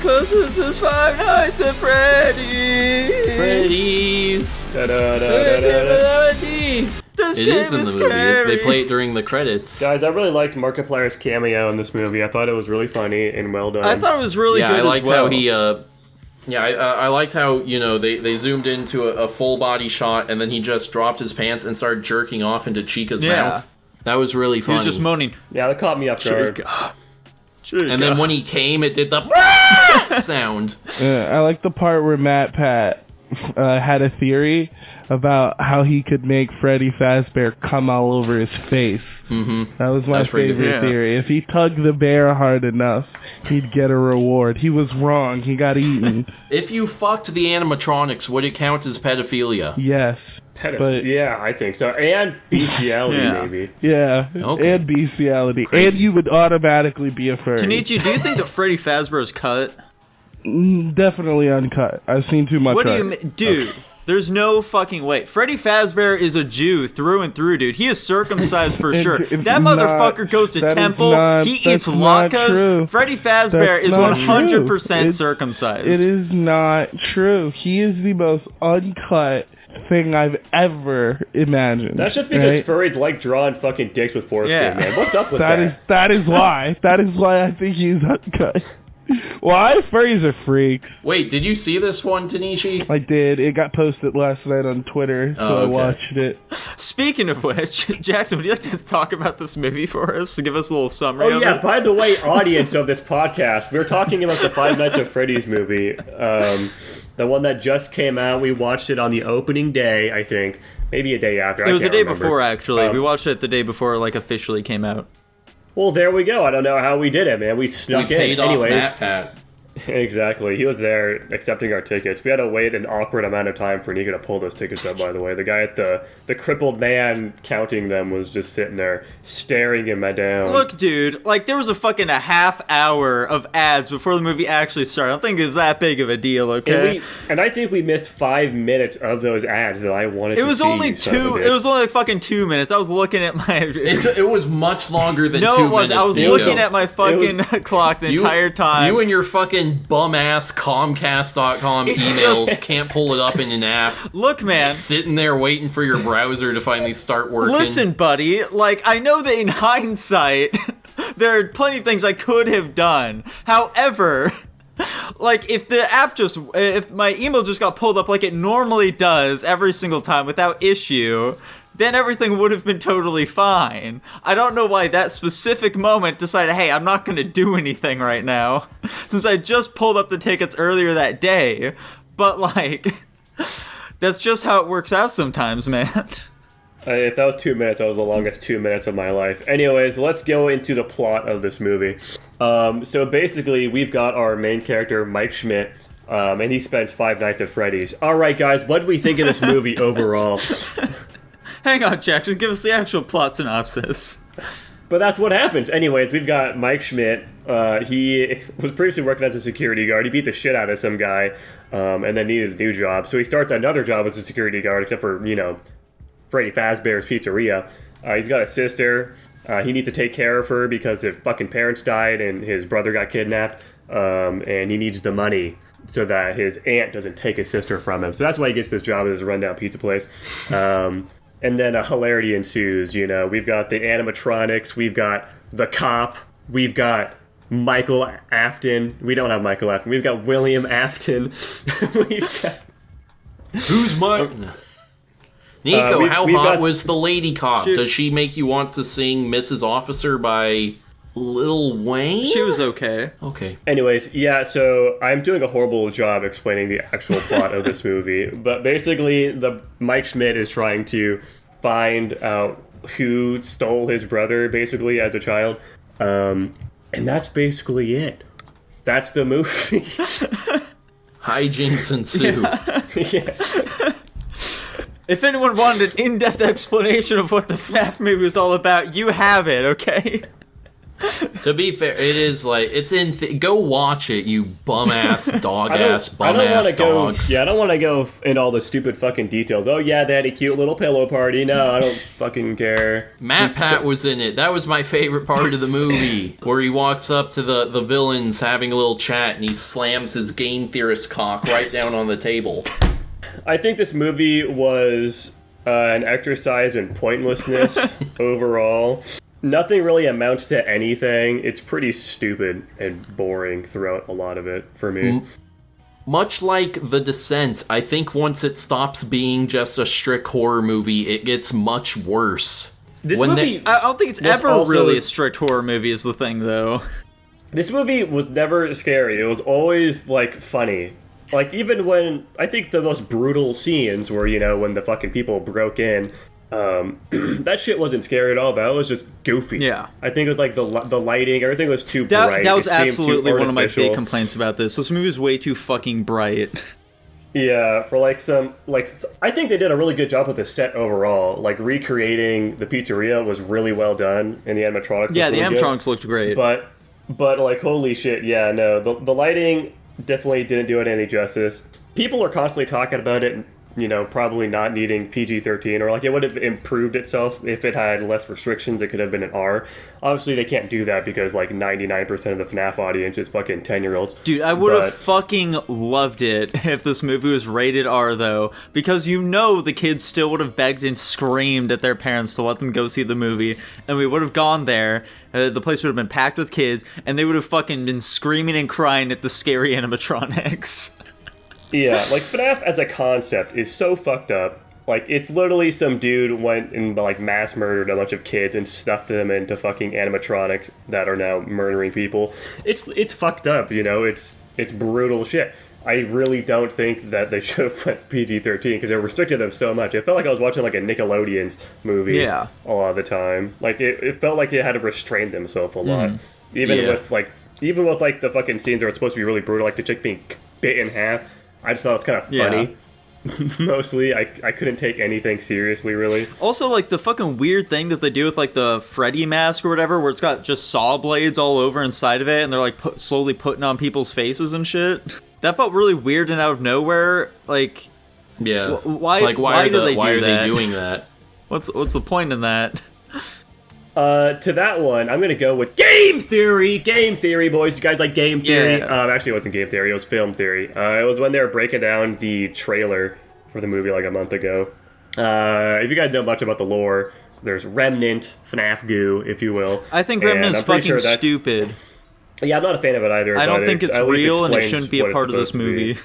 'cause this is Five Nights at Freddy's. Freddy's. This It game is in the scary. movie. They play it during the credits. Guys, I really liked Markiplier's cameo in this movie. I thought it was really funny and well done. I thought it was really good I liked as well. how he. I liked how they zoomed into a full body shot and then he just dropped his pants and started jerking off into Chica's mouth. That was really He funny. was just moaning. Yeah, that caught me off guard. And then when he came, it did the sound. I like the part where Matt Pat had a theory about how he could make Freddy Fazbear come all over his face. Mm-hmm. That was my favorite theory. If he tugged the bear hard enough, he'd get a reward. He was wrong. He got eaten. If you fucked the animatronics, would it count as pedophilia? Yes. Yeah, I think so. And bestiality, maybe. Yeah, Okay. and bestiality. Crazy. And you would automatically be a furry. Tanichi, do you think that Freddy Fazbear is cut? Definitely uncut. I've seen too much What do art. you mean? Dude, there's no fucking way. Freddy Fazbear is a Jew through and through, dude. He is circumcised for sure. That motherfucker goes to temple. He eats latkes. Freddy Fazbear is 100% circumcised. It is not true. He is the most uncut thing I've ever imagined. That's just because furries like drawing fucking dicks with foreskin, man. What's up with that? That is why. That is why I think he's uncut. Why? Furries are freaks. Wait, did you see this one, Tanishi? I did. It got posted last night on Twitter, so I watched it. Speaking of which, Jackson, would you like to talk about this movie for us? To give us a little summary Oh, of yeah, it? by the way, audience of this podcast, we're talking about the Five Nights at Freddy's movie. The one that just came out. We watched it on the opening day, I think. Maybe a day after. It was a day remember. before, actually. We watched it the day before, like, officially came out. Well, there we go. I don't know how we did it, man. We snuck in. Paid off Anyways. Matt Pat. Exactly. He was there accepting our tickets. We had to wait an awkward amount of time for Nico to pull those tickets up, by the way. The guy at the crippled man counting them was just sitting there staring him down. Look, dude, like, there was a half hour of ads before the movie actually started. I don't think it was that big of a deal, okay? And I think we missed 5 minutes of those ads that I wanted to see. It was only fucking 2 minutes. I was looking at my... It was much longer than 2 minutes. No, it wasn't. I was looking at my fucking clock the entire time. You and your fucking bum-ass Comcast.com emails can't pull it up in an app. Look, man. Sitting there waiting for your browser to finally start working. Listen, buddy, like, I know that in hindsight, there are plenty of things I could have done. However... like, if my email just got pulled up like it normally does every single time without issue, then everything would have been totally fine. I don't know why that specific moment decided, hey, I'm not going to do anything right now, since I just pulled up the tickets earlier that day. But, like, that's just how it works out sometimes, man. If that was 2 minutes, that was the longest 2 minutes of my life. Anyways, let's go into the plot of this movie. So basically, we've got our main character, Mike Schmidt, and he spends 5 nights at Freddy's. All right, guys, what do we think of this movie overall? Hang on, Jack, just give us the actual plot synopsis. But that's what happens. Anyways, we've got Mike Schmidt. He was previously working as a security guard. He beat the shit out of some guy, and then needed a new job. So he starts another job as a security guard, except for, Freddy Fazbear's Pizzeria. He's got a sister. He needs to take care of her because his fucking parents died and his brother got kidnapped. And he needs the money so that his aunt doesn't take his sister from him. So that's why he gets this job at this rundown pizza place. And then a hilarity ensues. We've got the animatronics. We've got the cop. We've got Michael Afton. We don't have Michael Afton. We've got William Afton. Who's Mike? Nico, how hot was the lady cop? Does she make you want to sing Mrs. Officer by Lil Wayne? She was okay. Okay. Anyways, yeah, so I'm doing a horrible job explaining the actual plot of this movie. But basically, Mike Schmidt is trying to find out who stole his brother, basically, as a child. And that's basically it. That's the movie. Hijinks ensue. Yeah. If anyone wanted an in-depth explanation of what the FNAF movie was all about, you have it, okay? To be fair, it is like it's in. Go watch it, you bum ass dog ass bum ass dogs. Yeah, I don't want to go in all the stupid fucking details. Oh yeah, they had a cute little pillow party. No, I don't fucking care. Matt Pat was in it. That was my favorite part of the movie, where he walks up to the villains having a little chat, and he slams his game theorist cock right down on the table. I think this movie was an exercise in pointlessness overall. Nothing really amounts to anything. It's pretty stupid and boring throughout a lot of it for me. Much like The Descent, I think once it stops being just a strict horror movie, it gets much worse. This movie... I don't think it's ever really a strict horror movie is the thing, though. This movie was never scary. It was always, like, funny. Like, even when... I think the most brutal scenes were, you know, when the fucking people broke in... that shit wasn't scary at all. That was just goofy. Yeah, I think it was like the lighting, everything was too bright. That was absolutely one of my big complaints about this. This movie was way too fucking bright. Yeah, for like some I think they did a really good job with the set overall. Like recreating the pizzeria was really well done, and the animatronics. Yeah, the animatronics looked great. But like holy shit, yeah, no, the lighting definitely didn't do it any justice. People are constantly talking about it. You know, probably not needing PG-13, or like it would have improved itself if it had less restrictions. It could have been an R. Obviously, they can't do that because like 99% of the FNAF audience is fucking 10-year-olds. Dude, I would have fucking loved it if this movie was rated R, though, because you know the kids still would have begged and screamed at their parents to let them go see the movie, and we would have gone there. The place would have been packed with kids, and they would have fucking been screaming and crying at the scary animatronics. Yeah, like FNAF as a concept is so fucked up. Like, it's literally some dude went and like mass murdered a bunch of kids and stuffed them into fucking animatronics that are now murdering people. It's fucked up, you know. It's brutal shit. I really don't think that they should have went PG-13 because they restricted them so much. It felt like I was watching like a Nickelodeon's movie a lot of the time. Like it felt like it had to restrain themselves a lot. Even with the fucking scenes that were supposed to be really brutal, like the chick being bit in half. I just thought it was kind of funny. Yeah. Mostly, I couldn't take anything seriously, really. Also, like, the fucking weird thing that they do with, like, the Freddy mask or whatever, where it's got just saw blades all over inside of it, and they're, like, slowly putting on people's faces and shit. That felt really weird and out of nowhere. Like, yeah. Why are they doing that? What's the point in that? To that one, I'm gonna go with game theory. Game theory, boys. You guys like game theory? Yeah. Actually, it wasn't game theory. It was film theory. It was when they were breaking down the trailer for the movie like a month ago. If you guys know much about the lore, there's Remnant, FNAF goo, if you will. I think Remnant's fucking stupid. Yeah, I'm not a fan of it either. I don't think it's real, and it shouldn't be a part of this movie.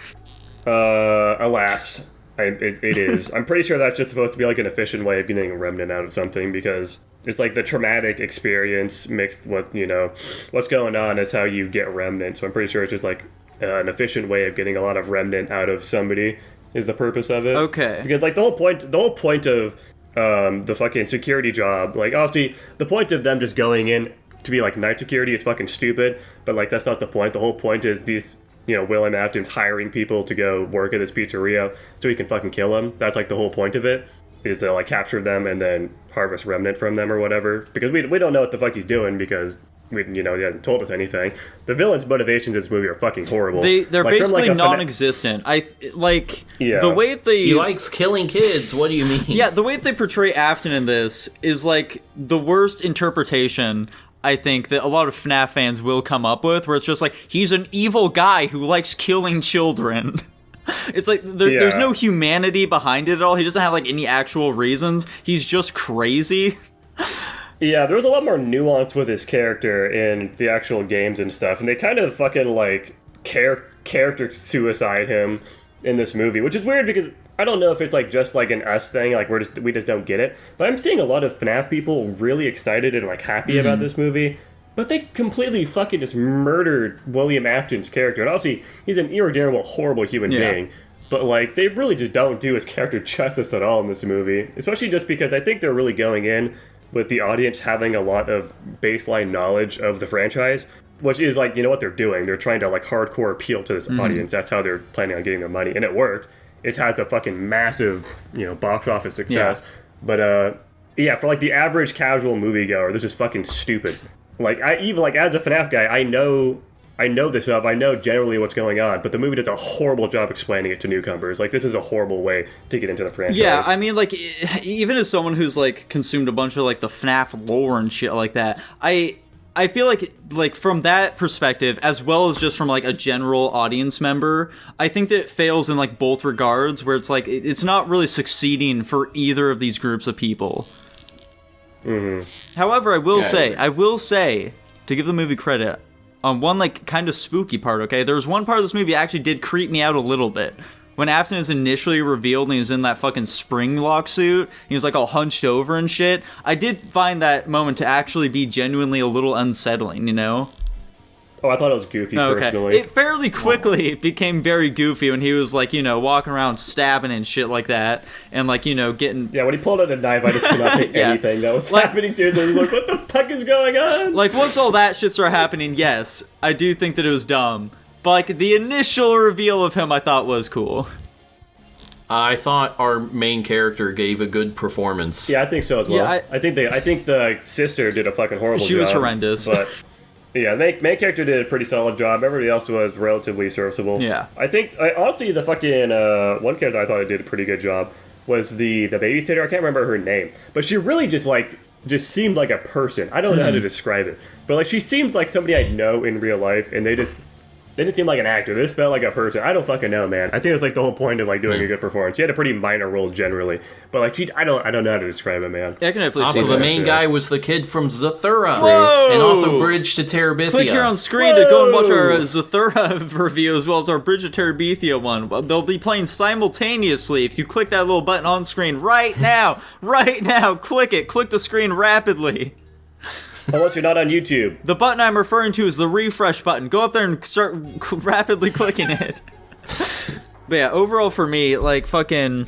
Alas. It is. I'm pretty sure that's just supposed to be like an efficient way of getting a remnant out of something, because it's like the traumatic experience mixed with, you know, what's going on is how you get remnant. So I'm pretty sure it's just like an efficient way of getting a lot of remnant out of somebody is the purpose of it. Okay. Because like the whole point of the fucking security job, like obviously the point of them just going in to be like night security is fucking stupid, but like that's not the point. The whole point is these, you know, William Afton's hiring people to go work at this pizzeria so he can fucking kill them. That's like the whole point of it, is to like capture them and then harvest remnant from them or whatever. Because we don't know what the fuck he's doing, because he hasn't told us anything. The villain's motivations in this movie are fucking horrible. They're like, basically non-existent. The way he likes killing kids. What do you mean? Yeah, the way they portray Afton in this is like the worst interpretation I think that a lot of FNAF fans will come up with, where it's just like, he's an evil guy who likes killing children. It's like, there's no humanity behind it at all. He doesn't have like any actual reasons. He's just crazy. Yeah, there was a lot more nuance with his character in the actual games and stuff, and they kind of fucking like character suicide him in this movie, which is weird because I don't know if it's like just like an us thing, like we just don't get it. But I'm seeing a lot of FNAF people really excited and like happy about this movie, but they completely fucking just murdered William Afton's character. And obviously, he's an irredeemable, horrible human being. But like, they really just don't do his character justice at all in this movie, especially just because I think they're really going in with the audience having a lot of baseline knowledge of the franchise, which is like, you know what they're doing. They're trying to like hardcore appeal to this audience. That's how they're planning on getting their money, and it worked. It has a fucking massive, you know, box office success. Yeah. But, for like the average casual moviegoer, this is fucking stupid. Like, as a FNAF guy, I know this stuff. I know generally what's going on, but the movie does a horrible job explaining it to newcomers. Like, this is a horrible way to get into the franchise. Yeah, I mean, like, even as someone who's, like, consumed a bunch of, like, the FNAF lore and shit like that, I feel like from that perspective, as well as just from, like, a general audience member, I think that it fails in, like, both regards, where it's, like, it's not really succeeding for either of these groups of people. Mm-hmm. However, I will say, to give the movie credit, on one, like, kind of spooky part, okay? There was one part of this movie that actually did creep me out a little bit. When Afton is initially revealed and he's in that fucking spring lock suit, he was, like, all hunched over and shit, I did find that moment to actually be genuinely a little unsettling, you know? Oh, I thought it was goofy, personally. It fairly quickly became very goofy when he was, like, you know, walking around stabbing and shit like that, and, like, you know, getting... Yeah, when he pulled out a knife, I just could not think anything that was happening to him. I was like, what the fuck is going on? Like, once all that shit started happening, yes, I do think that it was dumb. But, like, the initial reveal of him I thought was cool. I thought our main character gave a good performance. Yeah, I think so as well. Yeah, I think the sister did a fucking horrible job. She was horrendous. But... Yeah, the main character did a pretty solid job. Everybody else was relatively serviceable. Yeah. I think, honestly, the fucking, one character I thought did a pretty good job was the babysitter. I can't remember her name. But she really just seemed like a person. I don't know how to describe it. But, like, she seems like somebody I know in real life, and they didn't seem like an actor. They just felt like a person. I don't fucking know, man. I think it's like the whole point of like doing a good performance. She had a pretty minor role generally, but like I don't know how to describe it, man. Yeah, I can definitely also, see the that. main guy was the kid from Zathura. Whoa! And also Bridge to Terabithia. Click here on screen to go and watch our Zathura review as well as our Bridge to Terabithia one. They'll be playing simultaneously if you click that little button on screen right now. Right now, click it. Click the screen rapidly. Unless you're not on YouTube. The button I'm referring to is the refresh button. Go up there and start rapidly clicking it. But yeah, overall for me, like, fucking...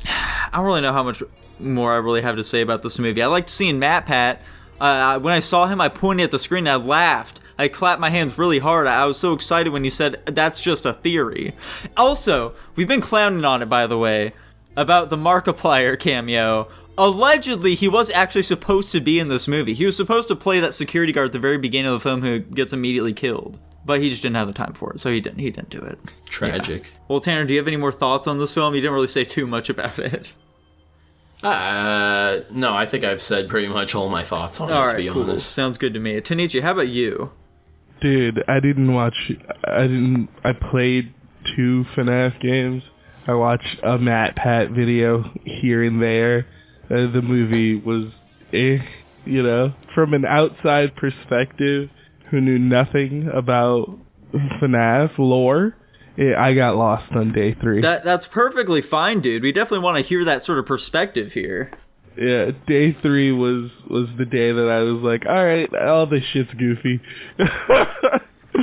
I don't really know how much more I really have to say about this movie. I liked seeing MatPat. When I saw him, I pointed at the screen and I laughed. I clapped my hands really hard. I was so excited when he said, that's just a theory. Also, we've been clowning on it, by the way, about the Markiplier cameo. Allegedly, he was actually supposed to be in this movie. He was supposed to play that security guard at the very beginning of the film who gets immediately killed. But he just didn't have the time for it, so he didn't do it. Tragic. Yeah. Well, Tanner, do you have any more thoughts on this film? You didn't really say too much about it. No, I think I've said pretty much all my thoughts on it, to be honest. Sounds good to me. Tanichi, how about you? Dude, I played 2 FNAF games. I watched a MatPat video here and there. The movie was, you know, from an outside perspective, who knew nothing about FNAF lore, I got lost on day 3. That's perfectly fine, dude. We definitely want to hear that sort of perspective here. Yeah, day 3 was the day that I was like, all right, all this shit's goofy.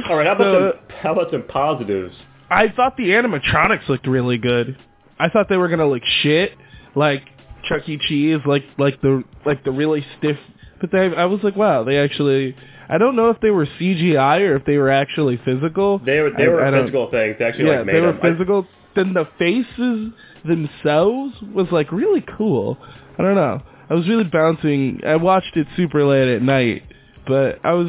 All right, how about some positives? I thought the animatronics looked really good. I thought they were gonna look shit, like Chuck E. Cheese, like the really stiff. But I was like, wow, they actually. I don't know if they were CGI or if they were actually physical. They were physical things. They actually made they were them. physical. Then the faces themselves was like really cool. I don't know. I was really bouncing. I watched it super late at night, but I was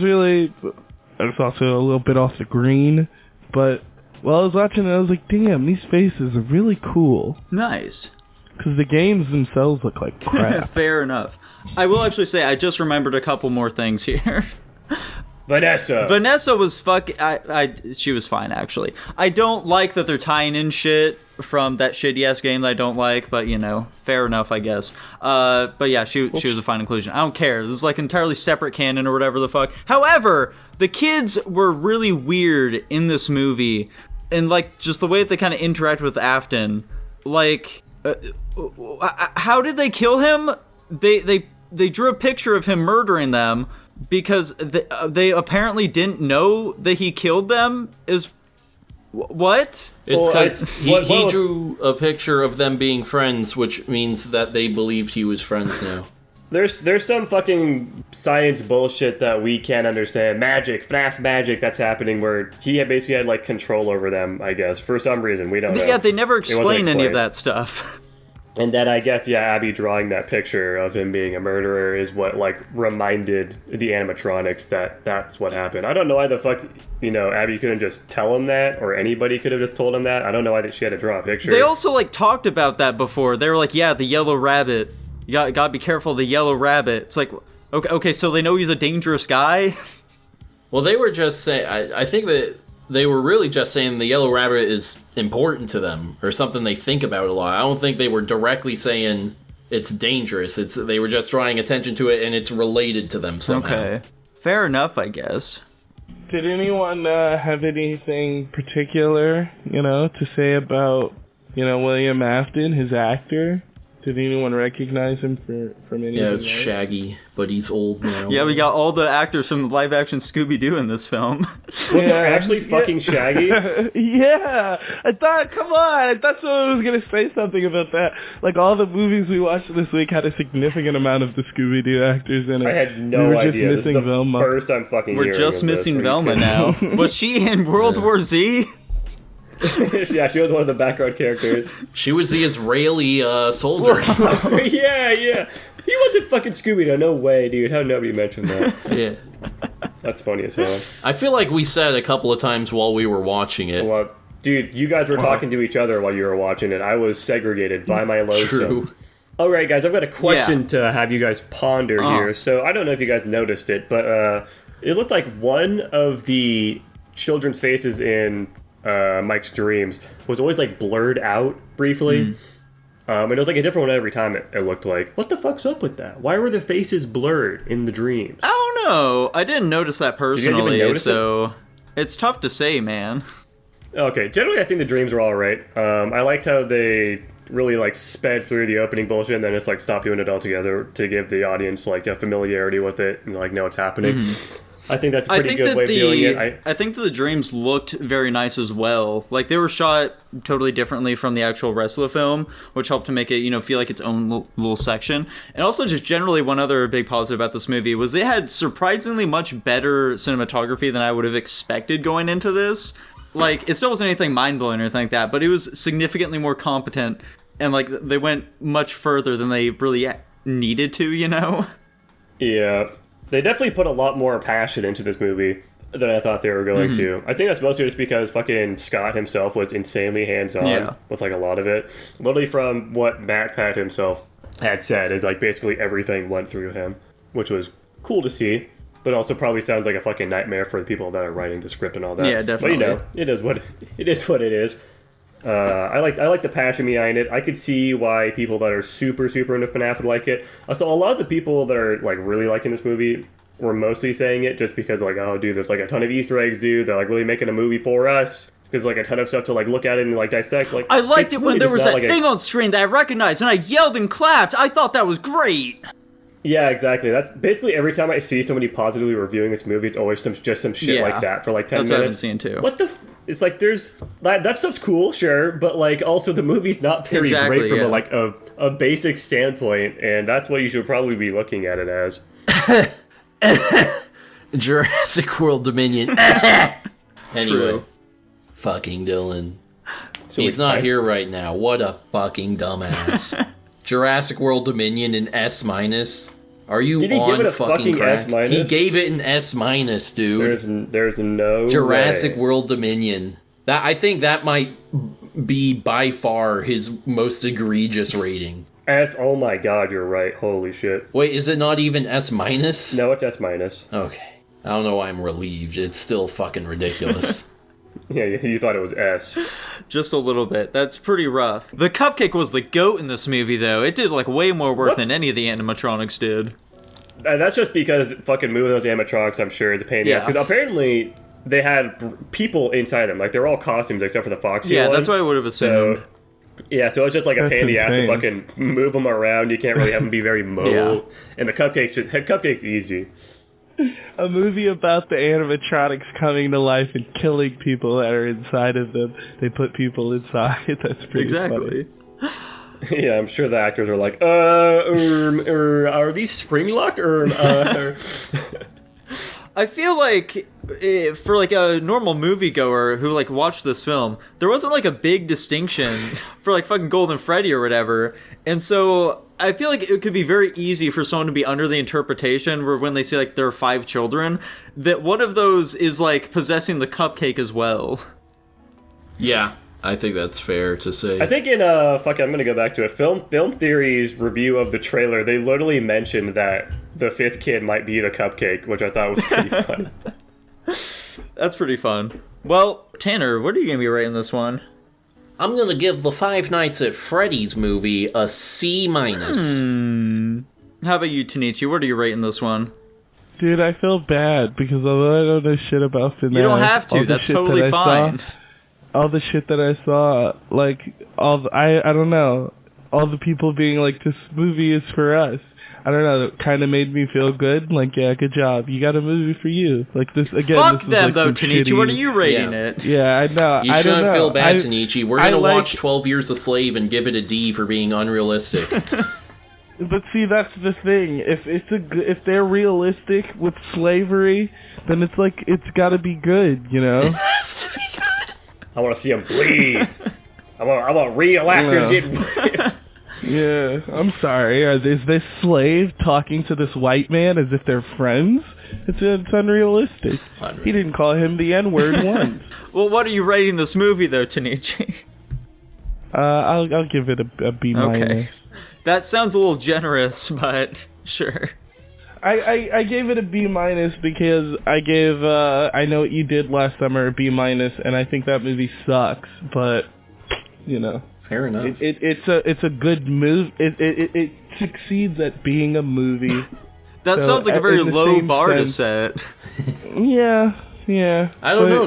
also a little bit off the green. But while I was watching it, I was like, damn, these faces are really cool. Nice. Because the games themselves look like crap. Fair enough. I will actually say I just remembered a couple more things here. Vanessa was she was fine, actually. I don't like that they're tying in shit from that shitty-ass game that I don't like, but, you know, fair enough, I guess. But yeah, she was a fine inclusion. I don't care. This is like entirely separate canon or whatever the fuck. However, the kids were really weird in this movie, and, like, just the way that they kind of interact with Afton. Like, how did they kill him? They drew a picture of him murdering them because they apparently didn't know that he killed them. What? It's because he drew a picture of them being friends, which means that they believed he was friends now. There's some fucking science bullshit that we can't understand. FNAF magic that's happening where he basically had like control over them, I guess, for some reason. We don't know. Yeah, they never explain any of that stuff. And then I guess, yeah, Abby drawing that picture of him being a murderer is what, like, reminded the animatronics that that's what happened. I don't know why the fuck, Abby couldn't just tell him that, or anybody could have just told him that. I don't know why she had to draw a picture. They also, like, talked about that before. They were like, yeah, the yellow rabbit. You gotta be careful of the yellow rabbit. It's like, okay, so they know he's a dangerous guy? Well, they were just saying, I think that they were really just saying the yellow rabbit is important to them, or something they think about a lot. I don't think they were directly saying it's dangerous. They were just drawing attention to it, and it's related to them somehow. Okay. Fair enough, I guess. Did anyone have anything particular, to say about, William Afton, his actor? Did anyone recognize him from anything? Yeah, it's Shaggy, but he's old now. Yeah, we got all the actors from the live-action Scooby-Doo in this film. They're actually fucking Shaggy? Yeah! I thought someone was going to say something about that. Like, all the movies we watched this week had a significant amount of the Scooby-Doo actors in it. I had no idea. This is the Velma. first I'm fucking hearing We're just of missing this. Velma now. Was she in World War Z? Yeah, she was one of the background characters. She was the Israeli soldier. Yeah. He wasn't fucking Scooby-Doo. No way, dude. How nobody mentioned that? Yeah. That's funny as hell. I feel like we said a couple of times while we were watching it. Well, dude, you guys were talking to each other while you were watching it. I was segregated by my lonesome. True. All right, guys, I've got a question to have you guys ponder here. So I don't know if you guys noticed it, but it looked like one of the children's faces in Mike's dreams was always like blurred out briefly. And it was like a different one every time it looked like. What the fuck's up with that? Why were the faces blurred in the dreams? I don't know. I didn't notice that personally, notice so it's tough to say, man. Okay, generally I think the dreams were alright. I liked how they really like sped through the opening bullshit and then just like stopped doing it altogether to give the audience like a familiarity with it and like know what's happening. I think that's a pretty good way of doing it. I think that the dreams looked very nice as well. Like, they were shot totally differently from the actual rest of the film, which helped to make it, feel like its own little section. And also, just generally, one other big positive about this movie was it had surprisingly much better cinematography than I would have expected going into this. Like, it still wasn't anything mind-blowing or anything like that, but it was significantly more competent, and, like, they went much further than they really needed to, Yeah. They definitely put a lot more passion into this movie than I thought they were going to. I think that's mostly just because fucking Scott himself was insanely hands-on with like a lot of it. Literally from what Matt Pat himself had said is like basically everything went through him, which was cool to see, but also probably sounds like a fucking nightmare for the people that are writing the script and all that. Yeah, definitely. But it is what it is. I like the passion behind it. I could see why people that are super into FNAF would like it. So a lot of the people that are like really liking this movie were mostly saying it just because like, oh dude, there's like a ton of Easter eggs, dude. They're like really making a movie for us. There's like a ton of stuff to like look at it and like dissect. Like I liked it when there was that thing on screen that I recognized and I yelled and clapped. I thought that was great. Yeah, exactly. That's basically every time I see somebody positively reviewing this movie, it's always some shit like that for like 10 minutes. That's what I've been seeing too. What the? It's like there's that stuff's cool, sure, but like also the movie's not very great from a basic standpoint, and that's what you should probably be looking at it as. Jurassic World Dominion. Anyway, True. Fucking Dylan. So He's not here right now. What a fucking dumbass. Jurassic World Dominion in S-. Are you Did he on give it a fucking crack? S-? He gave it an S-, dude. There's no Jurassic way. World Dominion. I think that might be by far his most egregious rating. S. Oh my god, you're right. Holy shit. Wait, is it not even S-? No, it's S-. Okay. I don't know why I'm relieved. It's still fucking ridiculous. Yeah, you thought it was S. Just a little bit. That's pretty rough. The cupcake was the goat in this movie, though. It did, like, way more work than any of the animatronics did. That's just because fucking moving those animatronics, I'm sure, is a pain in the ass. Because apparently they had people inside them. Like, they're all costumes except for the Foxy one. Yeah, that's what I would have assumed. So it's just like a pain in the ass to fucking move them around. You can't really have them be very mobile. And the cupcake's easy. A movie about the animatronics coming to life and killing people that are inside of them. They put people inside. That's pretty funny. Yeah, I'm sure the actors are like, are these spring locked? I feel like for like a normal moviegoer who like watched this film, there wasn't like a big distinction for like fucking Golden Freddy or whatever. And so I feel like it could be very easy for someone to be under the interpretation where when they say like there are 5 children, that one of those is like possessing the cupcake as well. Yeah, I think that's fair to say. I think in I'm gonna go back to it. Film Theory's review of the trailer, they literally mentioned that the 5th kid might be the cupcake, which I thought was pretty funny. That's pretty fun. Well, Tanner, what are you gonna be rating this one? I'm gonna give the Five Nights at Freddy's movie a C-. How about you, Tanichi? What are you rating this one? Dude, I feel bad because although I don't know shit about FNAF, You don't have to. That's totally fine. All the shit that I saw, like I don't know, all the people being like, this movie is for us. I don't know. It kind of made me feel good. Like, yeah, good job. You got a movie for you. Like this again. Fuck this them like though, Tanichi. shitty... What are you rating it? Yeah, I know. You shouldn't feel bad, Tanichi. We're gonna watch 12 Years a Slave and give it a D for being unrealistic. But see, that's the thing. If they're realistic with slavery, then it's like it's got to be good, you know. It has to be good. I want to see them bleed. I want real actors getting whipped. Yeah, I'm sorry. Is this slave talking to this white man as if they're friends? It's unrealistic. He didn't call him the N-word once. Well, what are you rating this movie, though, Tanichi? I'll give it a B minus. Okay. That sounds a little generous, but sure. I gave it a B minus because I gave I Know What You Did Last Summer a B minus, and I think that movie sucks. But you know, fair enough. It's a good move. It succeeds at being a movie. That sounds like a very low bar to set. Yeah. I don't know.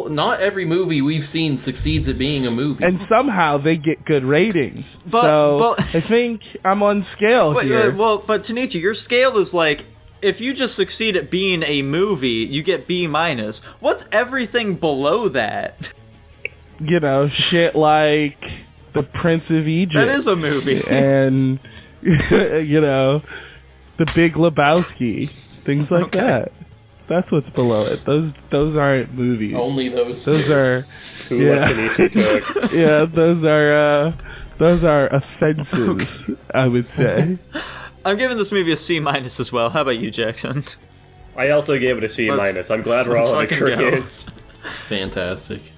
Not every movie we've seen succeeds at being a movie. And somehow they get good ratings. But I think I'm on scale here. But Tanichi, your scale is like, if you just succeed at being a movie, you get B minus. What's everything below that? You know, shit like The Prince of Egypt. That is a movie. And, you know, The Big Lebowski. Things like that. That's what's below it. Those aren't movies. Only those. Those are. Who let Tanichi cook? Yeah, those are offenses. Okay. I would say. I'm giving this movie a C minus as well. How about you, Jackson? I also gave it a C minus. I'm glad we're all in agreement. Fantastic.